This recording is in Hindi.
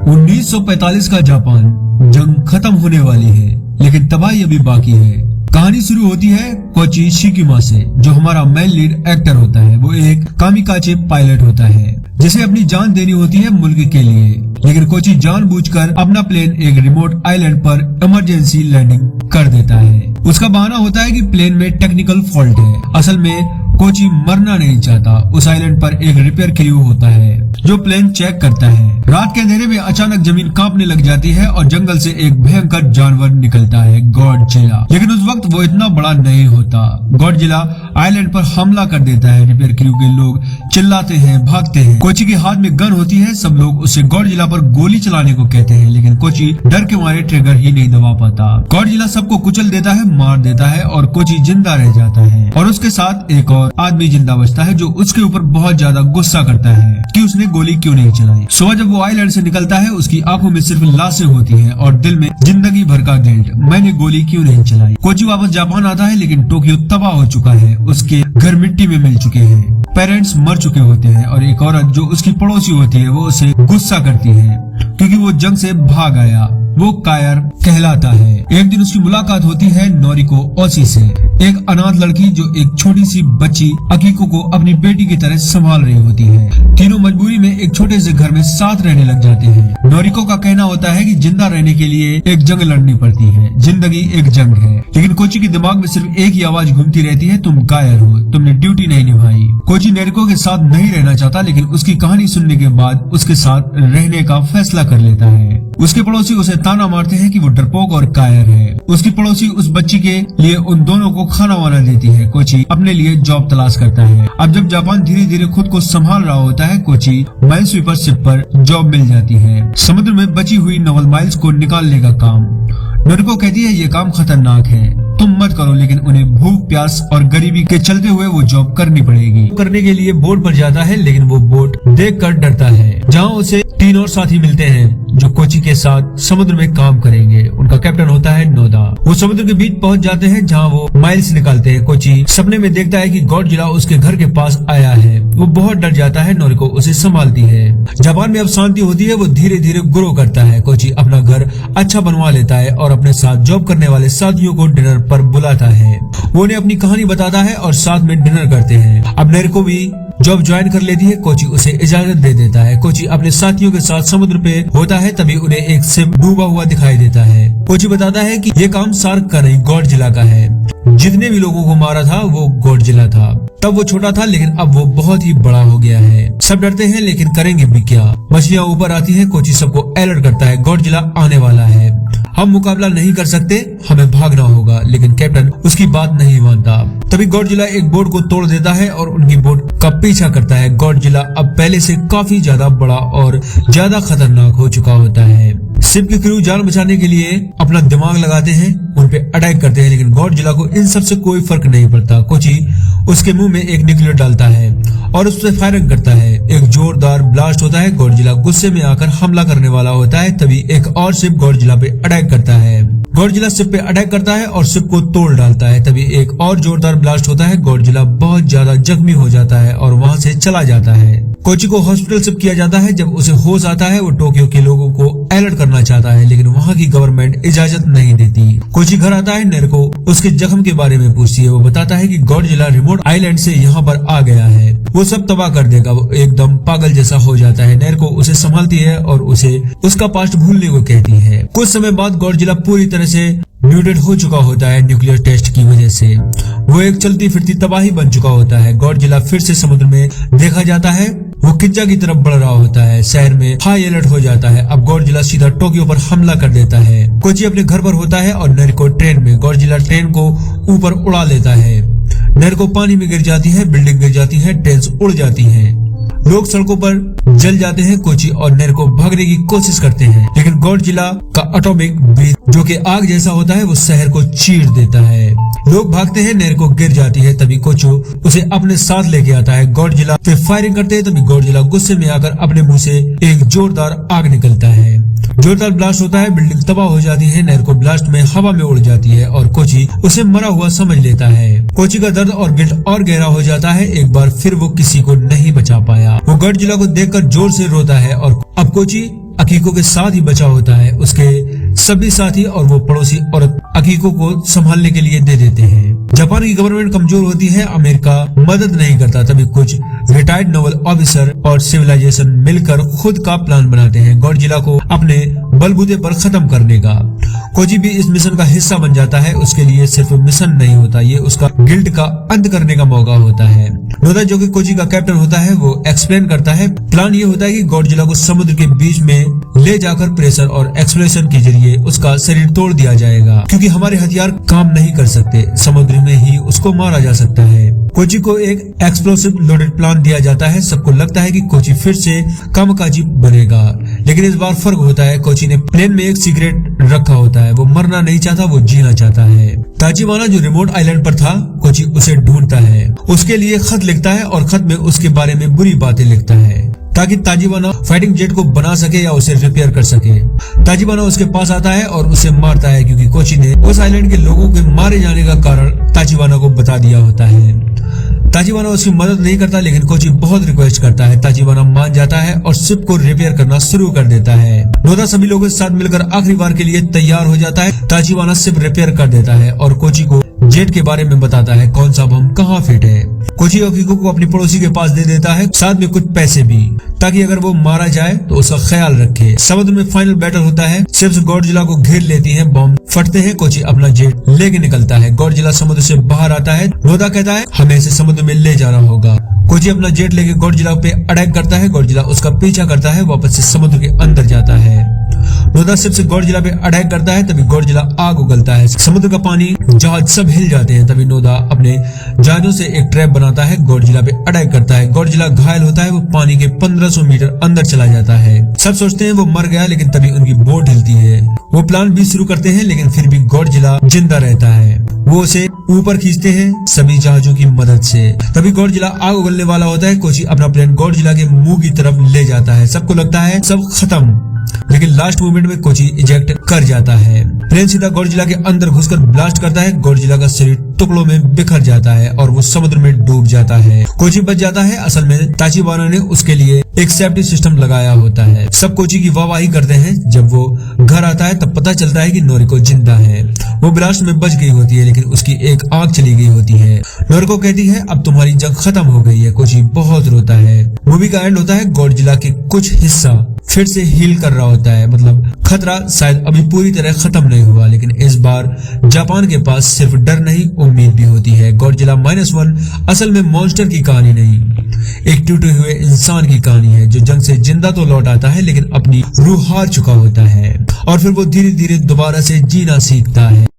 1945 का जापान, जंग खत्म होने वाली है लेकिन तबाही अभी बाकी है। कहानी शुरू होती है कोची शिकीमा से, जो हमारा मेन लीड एक्टर होता है। वो एक कामिकाचे पायलट होता है जिसे अपनी जान देनी होती है मुल्क के लिए, लेकिन कोची जानबूझकर अपना प्लेन एक रिमोट आइलैंड पर इमरजेंसी लैंडिंग कर देता है। उसका बहाना होता है कि प्लेन में टेक्निकल फॉल्ट है। असल में कोची मरना नहीं चाहता। उस आइलैंड पर एक रिपेयर क्रू होता है जो प्लेन चेक करता है। रात के अंधेरे में अचानक जमीन कांपने लग जाती है और जंगल से एक भयंकर जानवर निकलता है, गॉडजिला। लेकिन उस वक्त वो इतना बड़ा नहीं होता। गॉडजिला आइलैंड पर हमला कर देता है। रिपेयर क्रू के लोग चिल्लाते हैं, भागते हैं। कोची के हाथ में गन होती है। सब लोग उससे गॉडजिला पर गोली चलाने को कहते हैं, लेकिन कोची डर के मारे ट्रिगर ही नहीं दबा पाता। गॉडजिला सबको कुचल देता है, मार देता है और कोची जिंदा रह जाता है। और उसके साथ एक और आदमी जिंदा बचता है जो उसके ऊपर बहुत ज्यादा गुस्सा करता है कि उसने गोली क्यों नहीं चलाई। सुबह जब वो आइलैंड से निकलता है, उसकी आंखों में सिर्फ लाशें होती हैं और दिल में जिंदगी भर का गिल्ट, मैंने गोली क्यों नहीं चलाई। कोची वापस जापान आता है, लेकिन टोक्यो तबाह हो चुका है। उसके घर मिट्टी में मिल चुके हैं, पेरेंट्स मर चुके होते हैं और एक औरत जो उसकी पड़ोसी होती है वो उसे गुस्सा करती है क्योंकि वो जंग से भाग आया। वो कायर कहलाता है। एक दिन उसकी मुलाकात होती है नोरिको ओशी से, एक अनाथ लड़की जो एक छोटी सी बच्ची अकीको को अपनी बेटी की तरह संभाल रही होती है। तीनों मजबूरी में एक छोटे से घर में साथ रहने लग जाते हैं। नोरिको का कहना होता है कि जिंदा रहने के लिए एक जंग लड़नी पड़ती है, जिंदगी एक जंग है। लेकिन कोची के दिमाग में सिर्फ एक ही आवाज घूमती रहती है, तुम कायर हो, तुमने ड्यूटी नहीं निभाई। कोची नोरिको के साथ नहीं रहना चाहता, लेकिन उसकी कहानी सुनने के बाद उसके साथ रहने का फैसला कर लेता है। उसके पड़ोसी उसे ताना मारते हैं कि वो डरपोक और कायर है। उसकी पड़ोसी उस बच्ची के लिए उन दोनों को खाना वाना देती है। कोची अपने लिए जॉब तलाश करता है। अब जब जापान धीरे धीरे खुद को संभाल रहा होता है, कोची माइल स्वीपर शिप पर जॉब मिल जाती है। समुद्र में बची हुई नवल माइल्स को निकालने का काम। नोरिको कहती है ये काम खतरनाक है, तुम मत करो, लेकिन उन्हें भूख, प्यास और गरीबी के चलते हुए वो जॉब करनी पड़ेगी। करने के लिए बोट पर जाता है, लेकिन वो बोट देखकर डरता है। जहाँ उसे 3 और साथी मिलते हैं जो कोची के साथ समुद्र में काम करेंगे। उनका कैप्टन होता है नोदा। वो समुद्र के बीच पहुंच जाते हैं जहाँ वो माइल्स निकालते हैं। कोची सपने में देखता है कि गॉडजिला उसके घर के पास आया है। वो बहुत डर जाता है। नोरिको उसे संभालती है। जापान में अब शांति होती है। वो धीरे धीरे ग्रो करता है। कोची अपना घर अच्छा बनवा लेता है और अपने साथ जॉब करने वाले साथियों को डिनर पर बुलाता है। वो उन्हें अपनी कहानी बताता है और साथ में डिनर करते हैं। अब नोरिको भी जॉब ज्वाइन कर लेती है। कोची उसे इजाजत दे देता है। कोची अपने साथियों के साथ समुद्र पे होता है, तभी उन्हें एक शिप डूबा हुआ दिखाई देता है। कोची बताता है कि ये काम शार्क का नहीं, गॉडजिला का है। जितने भी लोगों को मारा था वो गॉडजिला था। तब वो छोटा था, लेकिन अब वो बहुत ही बड़ा हो गया है। सब डरते हैं, लेकिन करेंगे भी क्या। मछलियाँ ऊपर आती है। कोची सबको अलर्ट करता है, गॉडजिला आने वाला है, हम मुकाबला नहीं कर सकते, हमें भागना होगा। लेकिन कैप्टन उसकी बात नहीं मानता। तभी गॉडजिला एक बोट को तोड़ देता है और उनकी बोट का पीछा करता है। गॉडजिला अब पहले से काफी ज्यादा बड़ा और ज्यादा खतरनाक हो चुका होता है। शिप के क्रू जान बचाने के लिए अपना दिमाग लगाते हैं, उन पे अटैक करते हैं, लेकिन गॉडजिला को इन सब से कोई फर्क नहीं पड़ता। कोची उसके मुंह में एक न्यूक्लियर डालता है और उस पर फायरिंग करता है। एक जोरदार ब्लास्ट होता है। गॉडजिला गुस्से में आकर हमला करने वाला होता है, तभी एक और शिप गॉडजिला पे अटैक करता है। गॉडजिला शिप पे अटैक करता है और शिप को तोड़ डालता है। तभी एक और जोरदार ब्लास्ट होता है। गॉडजिला बहुत ज्यादा जख्मी हो जाता है और वहाँ से चला जाता है। कोची को हॉस्पिटल शिफ्ट किया जाता है। जब उसे होश आता है, वो टोक्यो के लोगों को अलर्ट करना चाहता है, लेकिन वहाँ की गवर्नमेंट इजाजत नहीं देती। कोची घर आता है। नोरिको उसके जख्म के बारे में पूछती है। वो बताता है कि गॉडजिला रिमोट आइलैंड से यहाँ पर आ गया है, वो सब तबाह कर देगा। वो एकदम पागल जैसा हो जाता है। नोरिको उसे संभालती है और उसे उसका पास्ट भूलने को कहती है। कुछ समय बाद गॉडजिला पूरी तरह से म्यूटेट हो चुका होता है न्यूक्लियर टेस्ट की वजह से। वो एक चलती फिरती तबाही बन चुका होता है। गॉडजिला फिर से समुद्र में देखा जाता है। वो किंजा की तरफ बढ़ रहा होता है। शहर में हाई अलर्ट हो जाता है। अब गॉडजिला सीधा टोक्यो पर हमला कर देता है। कोची अपने घर पर होता है और नोरिको ट्रेन में। गॉडजिला ट्रेन को ऊपर उड़ा लेता है। नोरिको पानी में गिर जाती है, बिल्डिंग गिर जाती है, ट्रेन उड़ जाती है, लोग सड़कों पर जल जाते हैं। कोची और नोरिको भागने की कोशिश करते हैं, लेकिन गॉडजिला का एटॉमिक ब्रीथ जो कि आग जैसा होता है वो शहर को चीर देता है। लोग भागते हैं, नोरिको गिर जाती है। तभी कोचो उसे अपने साथ लेके आता है। गॉडजिला पे फायरिंग करते हैं। तभी गॉडजिला गुस्से में आकर अपने मुंह से एक जोरदार आग निकलता है। जोरदार ब्लास्ट होता है, बिल्डिंग तबाह हो जाती है, नेर्को ब्लास्ट में हवा में उड़ जाती है और कोची उसे मरा हुआ समझ लेता है। कोची का दर्द और गिल्ट और गहरा हो जाता है। एक बार फिर वो किसी को नहीं बचा पाया। वो गॉडजिला को देखकर जोर से रोता है और अब कोची अकीको के साथ ही बचा होता है। उसके सभी साथी और वो पड़ोसी औरत अकीको को संभालने के लिए दे देते हैं। जापान की गवर्नमेंट कमजोर होती है, अमेरिका मदद नहीं करता। तभी कुछ रिटायर्ड नोवल ऑफिसर और सिविलाइजेशन मिलकर खुद का प्लान बनाते हैं गॉडजिला को अपने बलबूते पर खत्म करने का। कोची भी इस मिशन का हिस्सा बन जाता है। उसके लिए सिर्फ मिशन नहीं होता, ये उसका गिल्ट का अंत करने का मौका होता है। नोदा जो कि कोची का कैप्टन होता है वो एक्सप्लेन करता है। प्लान ये होता है कि गॉडजिला को समुद्र के बीच में ले जाकर प्रेशर और एक्सप्लोशन के जरिए उसका शरीर तोड़ दिया जाएगा, क्योंकि हमारे हथियार काम नहीं कर सकते। समुद्र में ही उसको मारा जा सकता है। कोची को एक एक्सप्लोसिव लोडेड प्लान दिया जाता है। सबको लगता है कि कोची फिर से कामकाजी बनेगा, लेकिन इस बार फर्क होता है। कोची ने प्लेन में एक सिगरेट रखा होता है। वो मरना नहीं चाहता, वो जीना चाहता है। ताचिबाना जो रिमोट आइलैंड पर था, कोची उसे ढूंढता है, उसके लिए खत लिखता है और खत में उसके बारे में बुरी बातें लिखता है ताकि ताजिबाना फाइटिंग जेट को बना सके या उसे रिपेयर कर सके। ताजिबाना उसके पास आता है और उसे मारता है, क्योंकि कोची ने उस आइलैंड के लोगों के मारे जाने का कारण ताजिबाना को बता दिया होता है। ताजिबाना उसकी मदद नहीं करता, लेकिन कोची बहुत रिक्वेस्ट करता है। ताजिबाना मान जाता है और शिप को रिपेयर करना शुरू कर देता है। नोदा सभी लोगों के साथ मिलकर आखिरी बार के लिए तैयार हो जाता है। ताजिबाना शिप रिपेयर कर देता है और कोची को जेट के बारे में बताता है, कौन सा बम कहाँ फिट है। कोची अकीको को अपनी पड़ोसी के पास दे देता है, साथ में कुछ पैसे भी, ताकि अगर वो मारा जाए तो उसका ख्याल रखे। समुद्र में फाइनल बैटल होता है। शिप्स गॉडजिला को घेर लेती हैं, बम फटते हैं। कोची अपना जेट लेके निकलता है। गॉडजिला समुद्र से बाहर आता है। नोदा कहता है, हमें इसे समुद्र में ले जाना होगा। कोची अपना जेट लेके गॉडजिला पे अटैक करता है। गॉडजिला उसका पीछा करता है, वापस से समुद्र के अंदर जाता है। नोदा शिप से गॉडजिला पे अटैक करता है। तभी गॉडजिला आग उगलता है, समुद्र का पानी, जहाज सब हिल जाते हैं। तभी नोदा अपने जहाजों से एक ट्रैप बनाता है, गॉडजिला पे अटैक करता है। गॉडजिला घायल होता है, वो पानी के 1500 मीटर अंदर चला जाता है। सब सोचते हैं वो मर गया, लेकिन तभी उनकी बोट हिलती है। वो प्लान भी शुरू करते हैं, लेकिन फिर भी गॉडजिला जिंदा रहता है। वो उसे ऊपर खींचते हैं सभी जहाजों की मदद से। तभी गॉडजिला आग उगलने वाला होता है। कोची अपना प्लेन गॉडजिला के मुंह की तरफ ले जाता है। सबको लगता है सब खत्म, लेकिन लास्ट मोमेंट में कोची इजेक्ट कर जाता है। प्लेन सीधा गॉडजिला के अंदर घुसकर ब्लास्ट करता है। गॉडजिला का शरीर टुकड़ों में बिखर जाता है और वो समुद्र में डूब जाता है। कोची बच जाता है। असल में ताचिबाना ने उसके लिए एक सेफ्टी सिस्टम लगाया होता है। सब कोची की वाहवाही करते हैं। जब वो घर आता है तब पता चलता है कि नोरिको जिंदा है। वो ब्लास्ट में बच गई होती है, लेकिन उसकी एक आंख चली गई होती है। नोरिको कहती है, अब तुम्हारी जंग खत्म हो गई है। कोची बहुत रोता है। मूवी का एंड होता है, गॉडजिला के कुछ हिस्सा फिर से हील कर रहा होता है। मतलब खतरा शायद अभी पूरी तरह खत्म नहीं हुआ, लेकिन इस बार जापान के पास सिर्फ डर नहीं, उम्मीद भी होती है। गॉडजिला -1 असल में मॉन्स्टर की कहानी नहीं, एक टूटे हुए इंसान की कहानी है, जो जंग से जिंदा तो लौट आता है, लेकिन अपनी रूह हार चुका होता है और फिर वो धीरे धीरे दोबारा से जीना सीखता है।